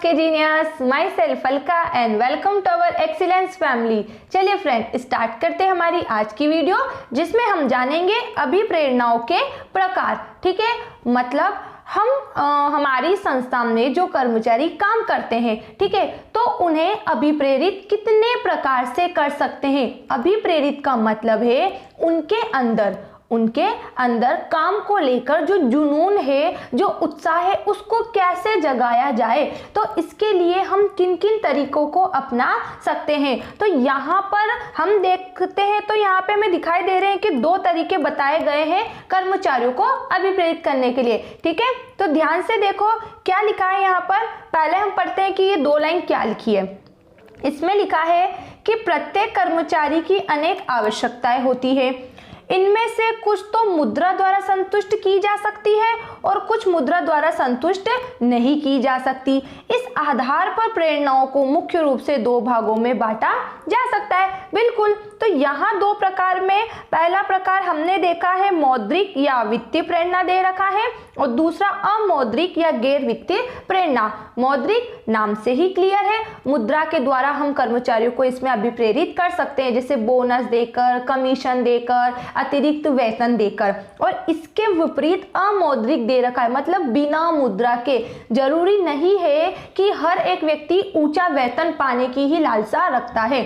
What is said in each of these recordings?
के genius, myself Alka and welcome to our excellence family. चलिए friend, start करते हैं हमारी आज की वीडियो, जिसमें हम जानेंगे अभिप्रेरणाओं के प्रकार। ठीक है, मतलब हम हमारी संस्था में जो कर्मचारी काम करते हैं, ठीक है, तो उन्हें अभिप्रेरित कितने प्रकार से कर सकते हैं। अभिप्रेरित का मतलब है उनके अंदर काम को लेकर जो जुनून है, जो उत्साह है, उसको कैसे जगाया जाए। तो इसके लिए हम किन किन तरीकों को अपना सकते हैं, तो यहाँ पर हम देखते हैं। तो यहाँ पे हमें दिखाई दे रहे हैं कि 2 तरीके बताए गए हैं कर्मचारियों को अभिप्रेरित करने के लिए। ठीक है, तो ध्यान से देखो क्या लिखा है यहाँ पर। पहले हम पढ़ते हैं कि ये 2 लाइन क्या लिखी है। इसमें लिखा है कि प्रत्येक कर्मचारी की अनेक आवश्यकताएं होती है, इनमें से कुछ तो मुद्रा द्वारा संतुष्ट की जा सकती है और कुछ मुद्रा द्वारा संतुष्ट नहीं की जा सकती। इस आधार पर प्रेरणाओं को मुख्य रूप से 2 भागों में बांटा जा सकता है। बिल्कुल, तो यहाँ 2 प्रकार में, पहला प्रकार हमने देखा है मौद्रिक या वित्तीय प्रेरणा दे रखा है, और दूसरा अमौद्रिक या गैर वित्तीय प्रेरणा। मौद्रिक नाम से ही क्लियर है, मुद्रा के द्वारा हम कर्मचारियों को इसमें अभिप्रेरित कर सकते हैं, जैसे बोनस देकर, कमीशन देकर, अतिरिक्त वेतन देकर। और इसके विपरीत अमौद्रिक दे रखा है, मतलब बिना मुद्रा के। जरूरी नहीं है कि हर एक व्यक्ति ऊंचा वेतन पाने की ही लालसा रखता है।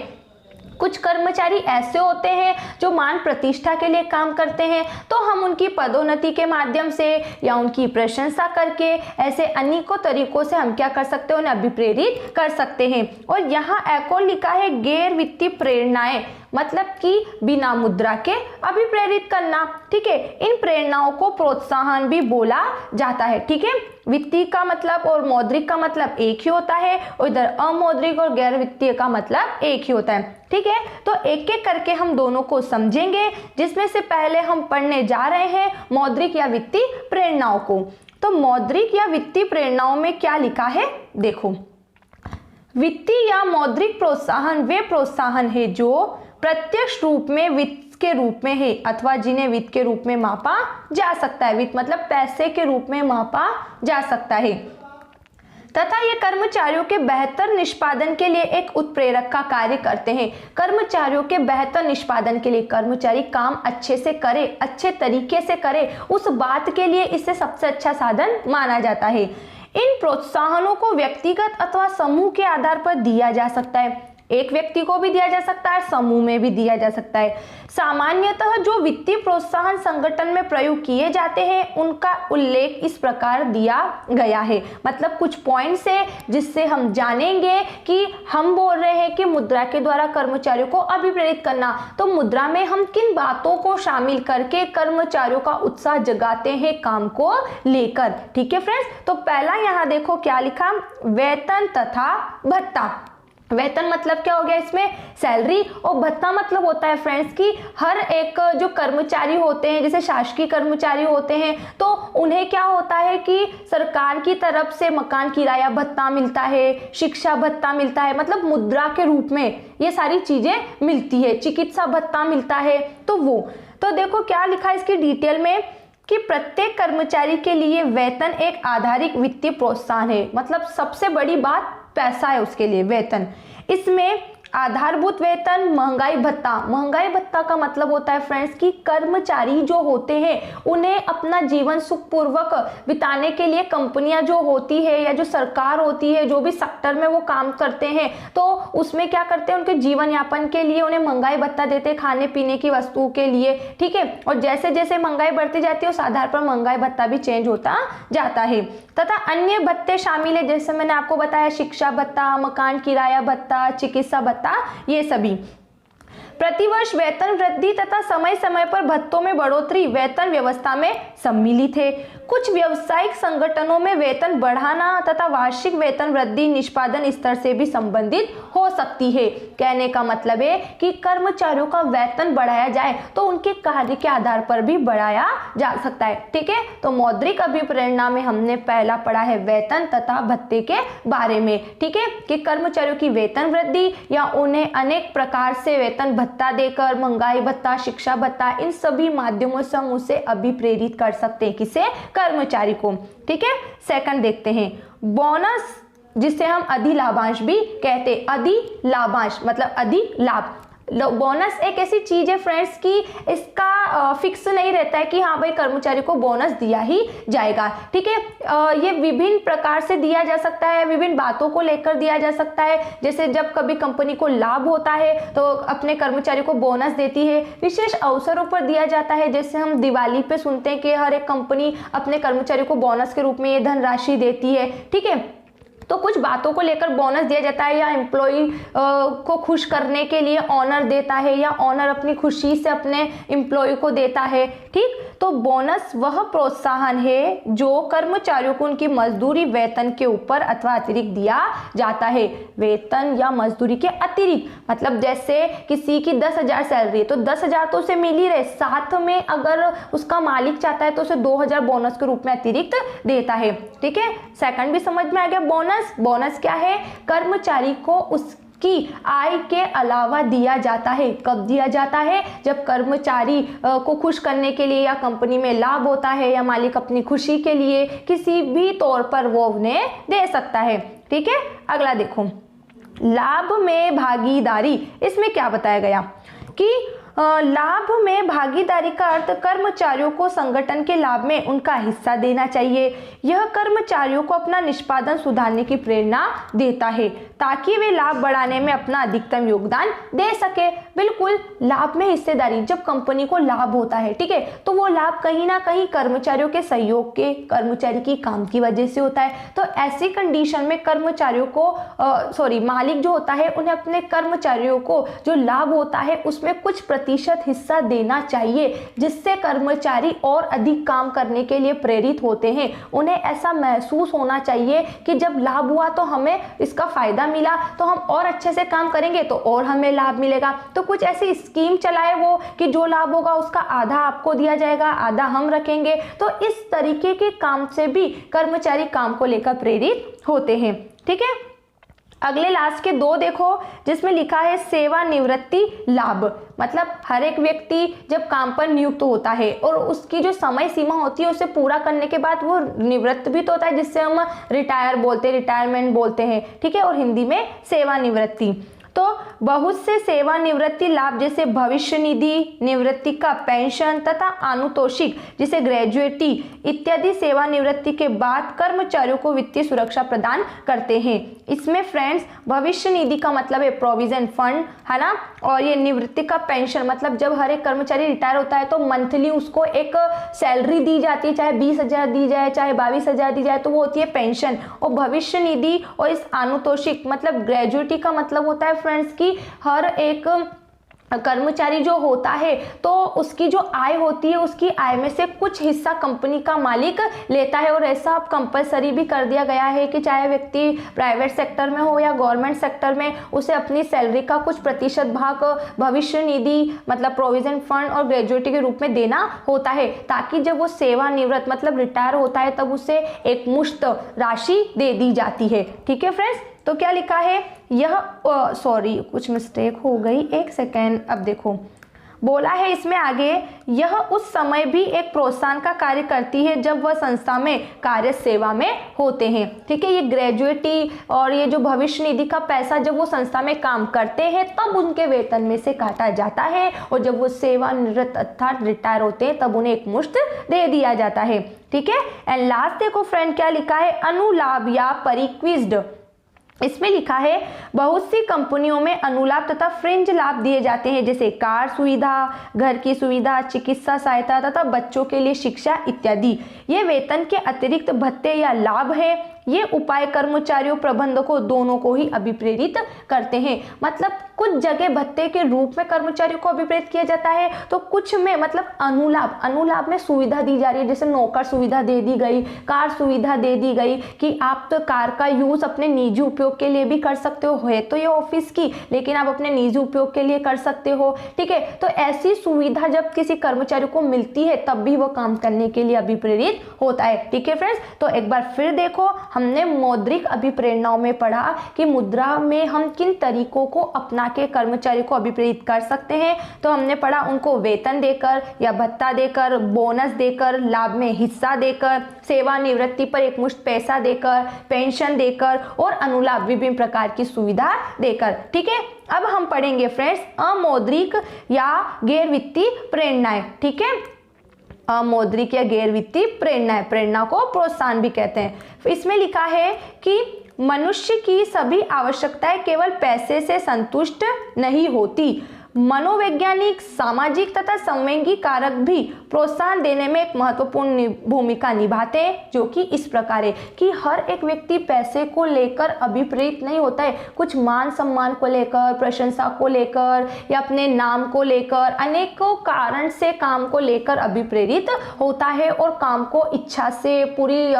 कुछ कर्मचारी ऐसे होते हैं जो मान प्रतिष्ठा के लिए काम करते हैं, तो हम उनकी पदोन्नति के माध्यम से या उनकी प्रशंसा करके ऐसे अनेकों तरीकों से हम क्या कर सकते हैं, उन्हें अभिप्रेरित कर सकते हैं। और यहाँ एक और लिखा है गैर वित्तीय प्रेरणाएं, मतलब कि बिना मुद्रा के अभिप्रेरित करना। ठीक है, इन प्रेरणाओं को प्रोत्साहन भी बोला जाता है। ठीक है, वित्तीय का मतलब और मौद्रिक का मतलब एक ही होता है, और इधर अमौद्रिक और गैर वित्तीय का मतलब एक ही होता है। ठीक है, तो एक एक करके हम दोनों को समझेंगे, जिसमें से पहले हम पढ़ने जा रहे हैं मौद्रिक या वित्तीय प्रेरणाओं को। तो मौद्रिक या वित्तीय प्रेरणाओं में क्या लिखा है, देखो। वित्तीय या मौद्रिक प्रोत्साहन वे प्रोत्साहन है जो प्रत्यक्ष रूप में वित्त के रूप में है, अथवा जिन्हें वित्त के रूप में मापा जा सकता है। वित्त मतलब पैसे के रूप में मापा जा सकता है, तथा ये कर्मचारियों के बेहतर निष्पादन के लिए एक उत्प्रेरक का कार्य करते हैं। कर्मचारियों के बेहतर निष्पादन के लिए, कर्मचारी काम अच्छे से करे, अच्छे तरीके से करे, उस बात के लिए इसे सबसे अच्छा साधन माना जाता है। इन प्रोत्साहनों को व्यक्तिगत अथवा समूह के आधार पर दिया जा सकता है। एक व्यक्ति को भी दिया जा सकता है, समूह में भी दिया जा सकता है। सामान्यतः जो वित्तीय प्रोत्साहन संगठन में प्रयोग किए जाते हैं, उनका उल्लेख इस प्रकार दिया गया है। मतलब कुछ पॉइंट्स है जिससे हम जानेंगे कि हम बोल रहे हैं कि मुद्रा के द्वारा कर्मचारियों को अभिप्रेरित करना, तो मुद्रा में हम किन बातों को शामिल करके कर्मचारियों का उत्साह जगाते हैं काम को लेकर। ठीक है फ्रेंड्स, तो पहला यहाँ देखो क्या लिखा, वेतन तथा भत्ता। वेतन मतलब क्या हो गया, इसमें सैलरी, और भत्ता मतलब होता है फ्रेंड्स कि हर एक जो कर्मचारी होते हैं, जैसे शासकीय कर्मचारी होते हैं, तो उन्हें क्या होता है कि सरकार की तरफ से मकान किराया भत्ता मिलता है, शिक्षा भत्ता मिलता है, मतलब मुद्रा के रूप में ये सारी चीजें मिलती है, चिकित्सा भत्ता मिलता है। तो देखो क्या लिखा है इसकी डिटेल में कि प्रत्येक कर्मचारी के लिए वेतन एक आधारिक वित्तीय प्रोत्साहन है। मतलब सबसे बड़ी बात पैसा है उसके लिए, वेतन। इसमें आधारभूत वेतन, महंगाई भत्ता। महंगाई भत्ता का मतलब होता है फ्रेंड्स कि कर्मचारी जो होते हैं उन्हें अपना जीवन सुखपूर्वक बिताने के लिए कंपनियां जो होती है या जो सरकार होती है, जो भी सेक्टर में वो काम करते हैं, तो उसमें क्या करते हैं, उनके जीवन यापन के लिए उन्हें महंगाई भत्ता देते हैं, खाने पीने की वस्तुओं के लिए। ठीक है, और जैसे जैसे महंगाई बढ़ती जाती है उस आधार पर महंगाई भत्ता भी चेंज होता जाता है। तथा अन्य भत्ते शामिल है, जैसे मैंने आपको बताया शिक्षा भत्ता, मकान किराया भत्ता, चिकित्सा भत्ता, ये सभी। प्रतिवर्ष वेतन वृद्धि तथा समय समय पर भत्तों में बढ़ोतरी वेतन व्यवस्था में सम्मिलित है। कुछ व्यावसायिक संगठनों में वेतन बढ़ाना तथा वार्षिक वेतन वृद्धि निष्पादन स्तर से भी संबंधित हो सकती है। कहने का मतलब है कि कर्मचारियों का वेतन बढ़ाया जाए तो उनके कार्य के आधार पर भी बढ़ाया जा सकता है। ठीक है, तो मौद्रिक अभिप्रेरणा में हमने पहला पढ़ा है वेतन तथा भत्ते के बारे में। ठीक है, कि कर्मचारियों की वेतन वृद्धि या उन्हें अनेक प्रकार से वेतन भत्ता देकर, महंगाई भत्ता, शिक्षा भत्ता, इन सभी माध्यमों से हम उसे अभिप्रेरित कर सकते हैं, किसे, कर्मचारी को। ठीक है, सेकंड देखते हैं बोनस जिससे हम अधिलाभांश भी कहते हैं। अधिलाभांश मतलब अधिक लाभ। बोनस एक ऐसी चीज है फ्रेंड्स कि इसका फिक्स नहीं रहता है कि हाँ भाई कर्मचारी को बोनस दिया ही जाएगा, ठीक है। ये विभिन्न प्रकार से दिया जा सकता है, विभिन्न बातों को लेकर दिया जा सकता है। जैसे जब कभी कंपनी को लाभ होता है तो अपने कर्मचारी को बोनस देती है, विशेष अवसरों पर दिया जाता है। जैसे हम दिवाली पे सुनते हैं कि हर एक कंपनी अपने कर्मचारी को बोनस के रूप में ये धनराशि देती है, ठीक है। तो कुछ बातों को लेकर बोनस दिया जाता है, या एम्प्लॉय को खुश करने के लिए ऑनर देता है, या ऑनर अपनी खुशी से अपने एम्प्लॉय को देता है, ठीक। तो बोनस वह प्रोत्साहन है जो कर्मचारियों को उनकी मजदूरी वेतन के ऊपर अथवा अतिरिक्त दिया जाता है। वेतन या मजदूरी के अतिरिक्त मतलब जैसे किसी की 10,000 सैलरी है तो 10,000 तो उसे मिल ही रहे, साथ में अगर उसका मालिक चाहता है तो उसे 2,000 बोनस के रूप में अतिरिक्त देता है, ठीक है। सेकंड भी समझ में आ गया। बोनस क्या है? कर्मचारी को उसकी आय के अलावा दिया जाता है। कब दिया जाता है? जब कर्मचारी को खुश करने के लिए या कंपनी में लाभ होता है या मालिक अपनी खुशी के लिए किसी भी तौर पर वो उन्हें दे सकता है, ठीक है। अगला देखो, लाभ में भागीदारी। इसमें क्या बताया गया कि लाभ में भागीदारी का अर्थ कर्मचारियों को संगठन के लाभ में उनका हिस्सा देना चाहिए। यह कर्मचारियों को अपना निष्पादन सुधारने की प्रेरणा देता है ताकि वे लाभ बढ़ाने में अपना अधिकतम योगदान दे सके। बिल्कुल, लाभ में हिस्सेदारी, जब कंपनी को लाभ होता है, ठीक है, तो वो लाभ कहीं ना कहीं कर्मचारियों के सहयोग के, कर्मचारी की काम की वजह से होता है। तो ऐसी कंडीशन में कर्मचारियों को मालिक जो होता है उन्हें अपने कर्मचारियों को जो लाभ होता है उसमें कुछ प्रतिशत हिस्सा देना चाहिए, जिससे कर्मचारी और अधिक काम करने के लिए प्रेरित होते हैं। उन्हें ऐसा महसूस होना चाहिए कि जब लाभ हुआ तो हमें इसका फायदा मिला, तो हम और अच्छे से काम करेंगे तो और हमें लाभ मिलेगा। तो कुछ ऐसी स्कीम चलाए वो कि जो लाभ होगा उसका आधा आपको दिया जाएगा, आधा हम रखेंगे। तो इस तरीके के काम से भी कर्मचारी काम को लेकर प्रेरित होते हैं, ठीक है। अगले लास्ट के दो देखो, जिसमें लिखा है सेवानिवृत्ति लाभ। मतलब हर एक व्यक्ति जब काम पर नियुक्त होता है और उसकी जो समय सीमा होती है उसे पूरा करने के बाद वो निवृत्त भी तो होता है, जिससे हम रिटायरमेंट बोलते हैं, ठीक है। और हिंदी में सेवानिवृत्ति। तो बहुत से सेवानिवृत्ति लाभ जैसे भविष्य निधि, निवृत्ति का पेंशन तथा आनुतोषिक जिसे ग्रेजुएटी इत्यादि सेवानिवृत्ति के बाद कर्मचारियों को वित्तीय सुरक्षा प्रदान करते हैं। इसमें फ्रेंड्स भविष्य निधि का मतलब है प्रोविजन फंड, है ना। और ये निवृत्ति का पेंशन मतलब जब हर एक कर्मचारी रिटायर होता है तो मंथली उसको एक सैलरी दी जाती है, चाहे 20,000 दी जाए चाहे 22,000 दी जाए, तो वो होती है पेंशन। और भविष्य निधि और इस आनुतोषिक मतलब ग्रेजुएटी का मतलब होता है फ्रेंड्स की हर एक कर्मचारी जो होता है तो उसकी जो आय होती है उसकी आय में से कुछ हिस्सा कंपनी का मालिक लेता है। और ऐसा अब कंपलसरी भी कर दिया गया है कि चाहे व्यक्ति प्राइवेट सेक्टर में हो या गवर्नमेंट सेक्टर में, उसे अपनी सैलरी का कुछ प्रतिशत भाग भविष्य निधि मतलब प्रोविजन फंड और ग्रेजुएटी के रूप में देना होता है, ताकि जब वो सेवानिवृत्त मतलब रिटायर होता है तब उसे एक मुश्त राशि दे दी जाती है, ठीक है फ्रेंड्स। तो क्या लिखा है, यह कुछ मिस्टेक हो गई, एक सेकेंड। अब देखो बोला है इसमें आगे, यह उस समय भी एक प्रोत्साहन का कार्य करती है जब वह संस्था में कार्य सेवा में होते हैं, ठीक है। ये ग्रेजुएटी और ये जो भविष्य निधि का पैसा जब वो संस्था में काम करते हैं तब उनके वेतन में से काटा जाता है, और जब वो सेवानिवृत्त अर्थात रिटायर होते हैं तब उन्हें एक मुश्त दे दिया जाता है, ठीक है। एंड लास्ट देखो फ्रेंड क्या लिखा है, अनुलाभ या परिक्विज्ड। इसमें लिखा है बहुत सी कंपनियों में अनुलाभ तथा फ्रिंज लाभ दिए जाते हैं, जैसे कार सुविधा, घर की सुविधा, चिकित्सा सहायता तथा बच्चों के लिए शिक्षा इत्यादि। ये वेतन के अतिरिक्त भत्ते या लाभ है। ये उपाय कर्मचारियों प्रबंधकों दोनों को ही अभिप्रेरित करते हैं। मतलब कुछ जगह भत्ते के रूप में कर्मचारियों को अभिप्रेरित किया जाता है, तो कुछ में मतलब अनुलाभ में सुविधा दी जा रही है, जैसे नौकर सुविधा दे दी गई, कार सुविधा दे दी गई कि आप तो कार का यूज अपने निजी उपयोग के लिए भी कर सकते हो, है तो ये ऑफिस की लेकिन आप अपने निजी उपयोग के लिए कर सकते हो, ठीक है। तो ऐसी सुविधा जब किसी कर्मचारी को मिलती है तब भी वो काम करने के लिए अभिप्रेरित होता है, ठीक है फ्रेंड्स। तो एक बार फिर देखो हमने मौद्रिक अभिप्रेरणाओं में पढ़ा कि मुद्रा में हम किन तरीकों को अपना के कर्मचारी को अभिप्रेरित कर सकते हैं। तो हमने पढ़ा उनको वेतन देकर या भत्ता देकर, बोनस देकर, लाभ में हिस्सा देकर, सेवानिवृत्ति पर एकमुश्त पैसा देकर, पेंशन देकर और अनुलाभ विभिन्न प्रकार की सुविधा देकर। ठीक है, अब हम पढ़ेंगे फ्रेंड्स अमौद्रिक या गैर वित्तीय प्रेरणाएं। ठीक है, अमौद्रिक या गैर वित्तीय प्रेरणाएं, प्रेरणा को प्रोत्साहन भी कहते हैं। इसमें लिखा है कि मनुष्य की सभी आवश्यकताएं केवल पैसे से संतुष्ट नहीं होती, मनोवैज्ञानिक, सामाजिक तथा संवेगी कारक भी प्रोत्साहन देने में एक महत्वपूर्ण भूमिका निभाते हैं, जो कि इस प्रकार है कि हर एक व्यक्ति पैसे को लेकर अभिप्रेरित नहीं होता है। कुछ मान सम्मान को लेकर, प्रशंसा को लेकर या अपने नाम को लेकर, अनेकों कारण से काम को लेकर अभिप्रेरित होता है और काम को इच्छा से, पूरी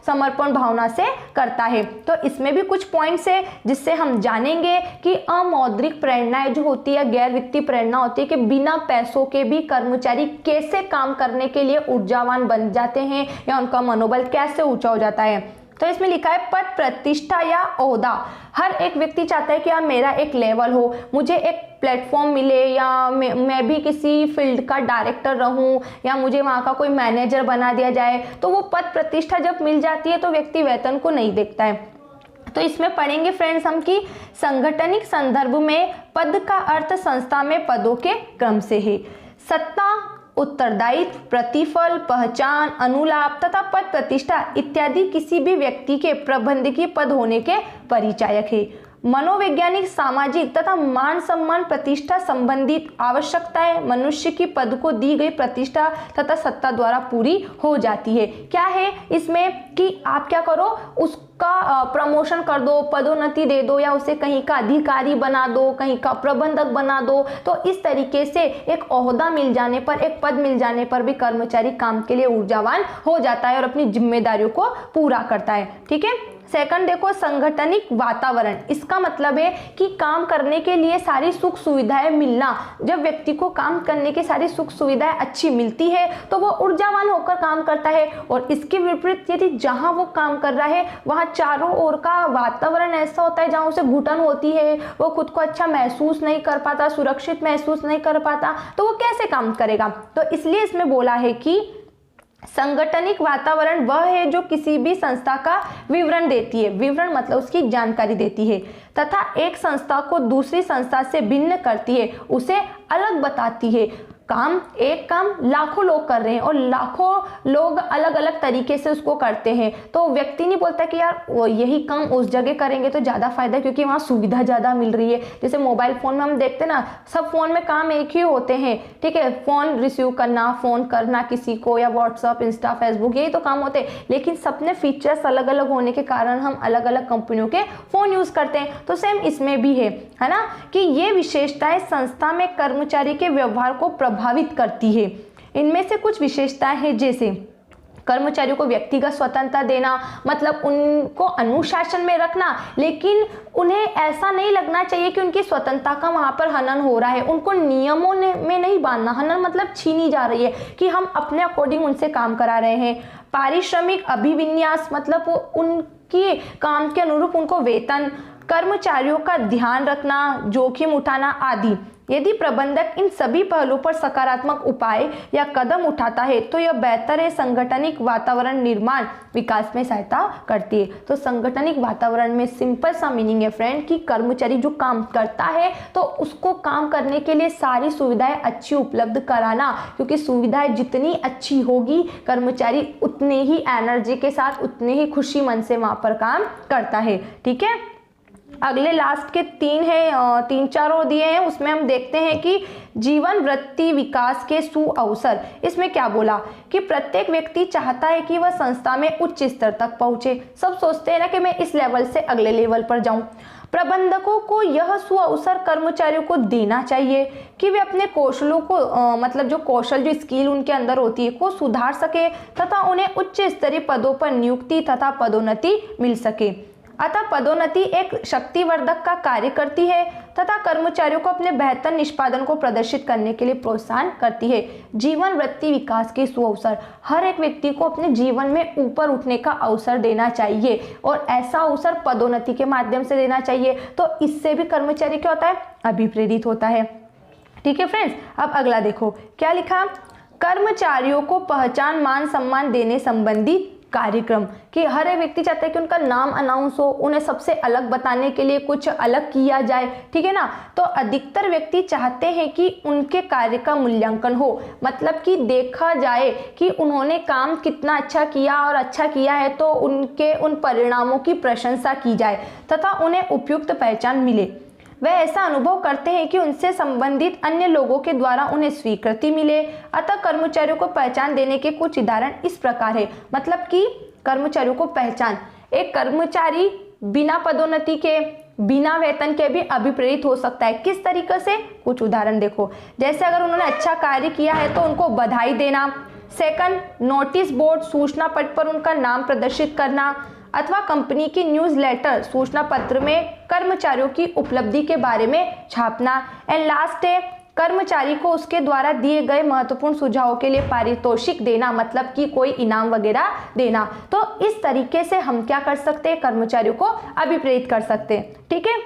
समर्पण भावना से करता है। तो इसमें भी कुछ पॉइंट्स है जिससे हम जानेंगे कि अमौद्रिक प्रेरणाएं जो होती है, गैर वित्तीय प्रेरणा होती है कि बिना पैसों के भी कर्मचारी कैसे काम करने के लिए ऊर्जावान बन जाते हैं या उनका मनोबल कैसे ऊंचा हो जाता है। तो इसमें लिखा है पद, प्रतिष्ठा या ओहदा। हर एक व्यक्ति चाहता है कि यार मेरा एक लेवल हो, मुझे एक प्लेटफॉर्म मिले, या मैं भी किसी फील्ड का डायरेक्टर रहूं, या मुझे वहाँ का कोई मैनेजर बना दिया जाए। तो वो पद प्रतिष्ठा जब मिल जाती है तो व्यक्ति वेतन को नहीं देखता है। तो इसमें पढ़ेंगे फ्रेंड्स हम कि संगठनिक संदर्भ में पद का अर्थ संस्था में पदों के क्रम से है। सत्ता, उत्तरदायित्व, प्रतिफल, पहचान, अनुलाभ तथा पद प्रतिष्ठा इत्यादि किसी भी व्यक्ति के प्रबंधकीय पद होने के परिचायक है। मनोवैज्ञानिक, सामाजिक तथा मान सम्मान प्रतिष्ठा संबंधित आवश्यकताएं मनुष्य की पद को दी गई प्रतिष्ठा तथा सत्ता द्वारा पूरी हो जाती है। क्या है इसमें कि आप क्या करो, उसका प्रमोशन कर दो, पदोन्नति दे दो, या उसे कहीं का अधिकारी बना दो, कहीं का प्रबंधक बना दो। तो इस तरीके से एक ओहदा मिल जाने पर, एक पद मिल जाने पर भी कर्मचारी काम के लिए ऊर्जावान हो जाता है और अपनी जिम्मेदारियों को पूरा करता है। ठीक है, सेकंड देखो संगठनिक वातावरण। इसका मतलब है कि काम करने के लिए सारी सुख सुविधाएं मिलना। जब व्यक्ति को काम करने की सारी सुख सुविधाएं अच्छी मिलती है तो वो ऊर्जावान होकर काम करता है। और इसके विपरीत यदि जहां वो काम कर रहा है वहां चारों ओर का वातावरण ऐसा होता है जहां उसे घुटन होती है, वो खुद को अच्छा महसूस नहीं कर पाता, सुरक्षित महसूस नहीं कर पाता, तो वो कैसे काम करेगा। तो इसलिए इसमें बोला है कि संगठनिक वातावरण वह है जो किसी भी संस्था का विवरण देती है, विवरण मतलब उसकी जानकारी देती है, तथा एक संस्था को दूसरी संस्था से भिन्न करती है, उसे अलग बताती है। एक काम लाखों लोग कर रहे हैं और लाखों लोग अलग अलग तरीके से उसको करते हैं, तो व्यक्ति नहीं बोलता कि यार यही काम उस जगह करेंगे तो ज़्यादा फायदा, क्योंकि वहाँ सुविधा ज़्यादा मिल रही है। जैसे मोबाइल फ़ोन में हम देखते हैं ना, सब फ़ोन में काम एक ही होते हैं। ठीक है, फ़ोन रिसीव करना, फ़ोन करना किसी को, या व्हाट्सअप, इंस्टा, फेसबुक, यही तो काम होते हैं। लेकिन सबने फीचर्स अलग अलग होने के कारण हम अलग अलग कंपनियों के फ़ोन यूज़ करते हैं। तो सेम इसमें भी है ना, कि ये विशेषताएं संस्था में कर्मचारी के व्यवहार को प्रभावित करती है। इनमें से कुछ विशेषताएं हैं, जैसे कर्मचारियों को व्यक्तिगत स्वतंत्रता देना, मतलब उनको अनुशासन में रखना, लेकिन उन्हें ऐसा नहीं लगना चाहिए कि उनकी स्वतंत्रता का वहाँ पर हनन हो रहा है। उनको नियमों में नहीं बांधना, हनन मतलब छीनी जा रही है कि हम अपने अकॉर्डिंग उनसे काम करा रहे हैं। पारिश्रमिक अभिविन्यास, मतलब उनके काम के अनुरूप उनको वेतन, कर्मचारियों का ध्यान रखना, जोखिम उठाना आदि। यदि प्रबंधक इन सभी पहलुओं पर सकारात्मक उपाय या कदम उठाता है तो यह बेहतर है संगठनिक वातावरण निर्माण विकास में सहायता करती है। तो संगठनिक वातावरण में सिंपल सा मीनिंग है फ्रेंड कि कर्मचारी जो काम करता है तो उसको काम करने के लिए सारी सुविधाएं अच्छी उपलब्ध कराना, क्योंकि सुविधाएं जितनी अच्छी होगी कर्मचारी उतने ही एनर्जी के साथ, उतने ही खुशी मन से वहां पर काम करता है। ठीक है, अगले लास्ट के 3 और दिए हैं, उसमें हम देखते हैं कि जीवन वृत्ति विकास के सुअवसर। इसमें क्या बोला कि प्रत्येक व्यक्ति चाहता है कि वह संस्था में उच्च स्तर तक पहुंचे। सब सोचते हैं ना कि मैं इस लेवल से अगले लेवल पर जाऊं। प्रबंधकों को यह सुअवसर कर्मचारियों को देना चाहिए कि वे अपने कौशलों को मतलब जो कौशल, जो स्किल उनके अंदर होती है को सुधार सके तथा उन्हें उच्च स्तरीय पदों पर नियुक्ति तथा पदोन्नति मिल सके। अतः पदोन्नति एक शक्तिवर्धक का कार्य करती है। तथा कर्मचारियों को अपने बेहतर निष्पादन को प्रदर्शित करने के लिए प्रोत्साहन करती है। जीवन वृत्ति विकास के सुअवसर, हर एक व्यक्ति को अपने जीवन में ऊपर उठने का अवसर देना चाहिए और ऐसा अवसर पदोन्नति के माध्यम से देना चाहिए। तो इससे भी कर्मचारी क्या होता है, अभिप्रेरित होता है। ठीक है फ्रेंड्स, अब अगला देखो क्या लिखा, कर्मचारियों को पहचान मान सम्मान देने संबंधी कार्यक्रम, कि हर एक व्यक्ति चाहता है कि उनका नाम अनाउंस हो, उन्हें सबसे अलग बताने के लिए कुछ अलग किया जाए। ठीक है ना, तो अधिकतर व्यक्ति चाहते हैं कि उनके कार्य का मूल्यांकन हो, मतलब कि देखा जाए कि उन्होंने काम कितना अच्छा किया और अच्छा किया है तो उनके उन परिणामों की प्रशंसा की जाए तथा उन्हें उपयुक्त पहचान मिले। वह ऐसा अनुभव करते हैं कि उनसे संबंधित अन्य लोगों के द्वारा उन्हें स्वीकृति मिले। अतः कर्मचारियों को पहचान देने के कुछ उदाहरण इस प्रकार है, मतलब कि कर्मचारियों को पहचान, एक कर्मचारी बिना पदोन्नति के, बिना वेतन के भी अभिप्रेरित हो सकता है। किस तरीके से, कुछ उदाहरण देखो, जैसे अगर उन्होंने अच्छा कार्य किया है तो उनको बधाई देना। सेकंड, नोटिस बोर्ड सूचना पट पर उनका नाम प्रदर्शित करना अथवा कंपनी की न्यूज़लेटर सूचना पत्र में कर्मचारियों की उपलब्धि के बारे में छापना। एंड लास्ट है, कर्मचारी को उसके द्वारा दिए गए महत्वपूर्ण सुझावों के लिए पारितोषिक देना, मतलब कि कोई इनाम वगैरह देना। तो इस तरीके से हम क्या कर सकते हैं, कर्मचारियों को अभिप्रेरित कर सकते हैं। ठीक है,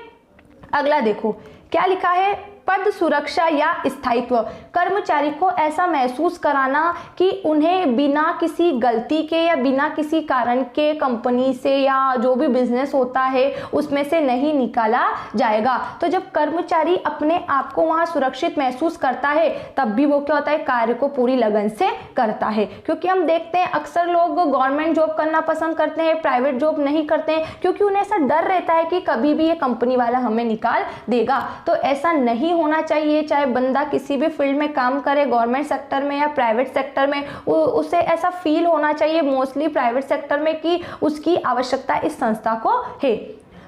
अगला देखो क्या लिखा है, पद सुरक्षा या स्थायित्व, कर्मचारी को ऐसा महसूस कराना कि उन्हें बिना किसी गलती के या बिना किसी कारण के कंपनी से या जो भी बिजनेस होता है उसमें से नहीं निकाला जाएगा। तो जब कर्मचारी अपने आप को वहां सुरक्षित महसूस करता है तब भी वो क्या होता है, कार्य को पूरी लगन से करता है। क्योंकि हम देखते हैं अक्सर लोग गवर्नमेंट जॉब करना पसंद करते हैं, प्राइवेट जॉब नहीं करते हैं, क्योंकि उन्हें ऐसा डर रहता है कि कभी भी ये कंपनी वाला हमें निकाल देगा। तो ऐसा नहीं होना चाहिए, चाहे बंदा किसी भी फील्ड में काम करे, गवर्नमेंट सेक्टर में या प्राइवेट सेक्टर में, उसे ऐसा फील होना चाहिए मोस्टली प्राइवेट सेक्टर में कि उसकी आवश्यकता इस संस्था को है।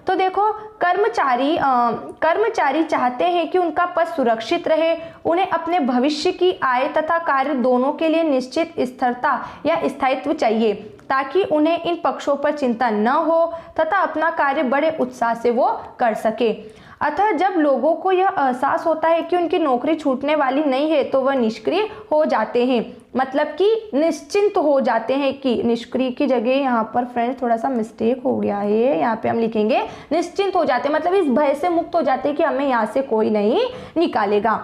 तो देखो कर्मचारी चाहते हैं कि उनका पद सुरक्षित रहे, उन्हें अपने भविष्य की आय तथा कार्य दोनों के लिए निश्चित स्थिरता या स्थायित्व चाहिए ताकि उन्हें इन पक्षों पर चिंता न हो तथा अपना कार्य बड़े उत्साह से वो कर सके। अतः जब लोगों को यह एहसास होता है कि उनकी नौकरी छूटने वाली नहीं है तो वह निष्क्रिय हो जाते हैं, मतलब कि निश्चिंत हो जाते हैं। कि निष्क्रिय की जगह यहाँ पर फ्रेंड्स थोड़ा सा मिस्टेक हो गया है, यहाँ पे हम लिखेंगे निश्चिंत हो जाते हैं, मतलब इस भय से मुक्त हो जाते हैं कि हमें यहाँ से कोई नहीं निकालेगा।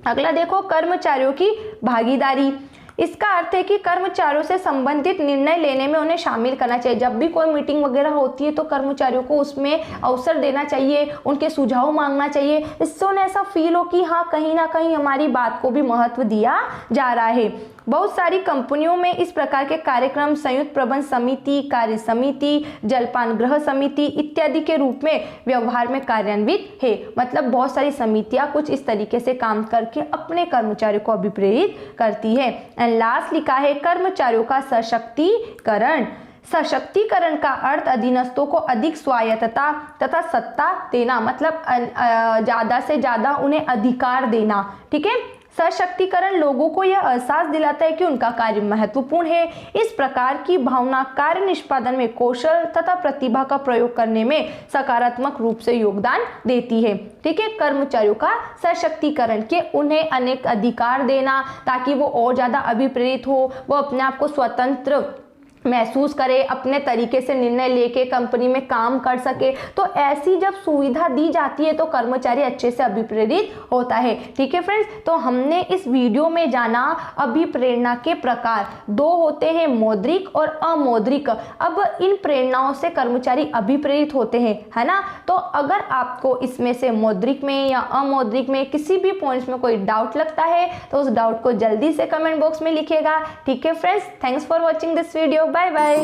अगला देखो, कर्मचारियों की भागीदारी, इसका अर्थ है कि कर्मचारियों से संबंधित निर्णय लेने में उन्हें शामिल करना चाहिए। जब भी कोई मीटिंग वगैरह होती है तो कर्मचारियों को उसमें अवसर देना चाहिए, उनके सुझाव मांगना चाहिए। इससे उन्हें ऐसा फील हो कि हाँ, कहीं ना कहीं हमारी बात को भी महत्व दिया जा रहा है। बहुत सारी कंपनियों में इस प्रकार के कार्यक्रम संयुक्त प्रबंध समिति, कार्य समिति, जलपान गृह समिति इत्यादि के रूप में व्यवहार में कार्यान्वित है। मतलब बहुत सारी समितियां कुछ इस तरीके से काम करके अपने कर्मचारियों को अभिप्रेरित करती है। एंड लास्ट लिखा है, कर्मचारियों का सशक्तिकरण। सशक्तिकरण का अर्थ अधीनस्थों को अधिक स्वायत्तता तथा सत्ता देना, मतलब ज़्यादा से ज़्यादा उन्हें अधिकार देना। ठीक है, सशक्तिकरण लोगों को यह एहसास दिलाता है कि उनका कार्य महत्वपूर्ण है। इस प्रकार की भावना कार्य निष्पादन में कौशल तथा प्रतिभा का प्रयोग करने में सकारात्मक रूप से योगदान देती है। ठीक है, कर्मचारियों का सशक्तिकरण के उन्हें अनेक अधिकार देना ताकि वो और ज़्यादा अभिप्रेरित हो, वो अपने आप को स्वतंत्र महसूस करे, अपने तरीके से निर्णय लेके कंपनी में काम कर सके। तो ऐसी जब सुविधा दी जाती है तो कर्मचारी अच्छे से अभिप्रेरित होता है। ठीक है फ्रेंड्स, तो हमने इस वीडियो में जाना अभिप्रेरणा के प्रकार। दो होते हैं, मौद्रिक और अमौद्रिक। अब इन प्रेरणाओं से कर्मचारी अभिप्रेरित होते हैं, है ना। तो अगर आपको इसमें से मौद्रिक में या अमौद्रिक में किसी भी पॉइंट्स में कोई डाउट लगता है तो उस डाउट को जल्दी से कमेंट बॉक्स में लिखिएगा। ठीक है friends, thanks for watching this video. Bye bye.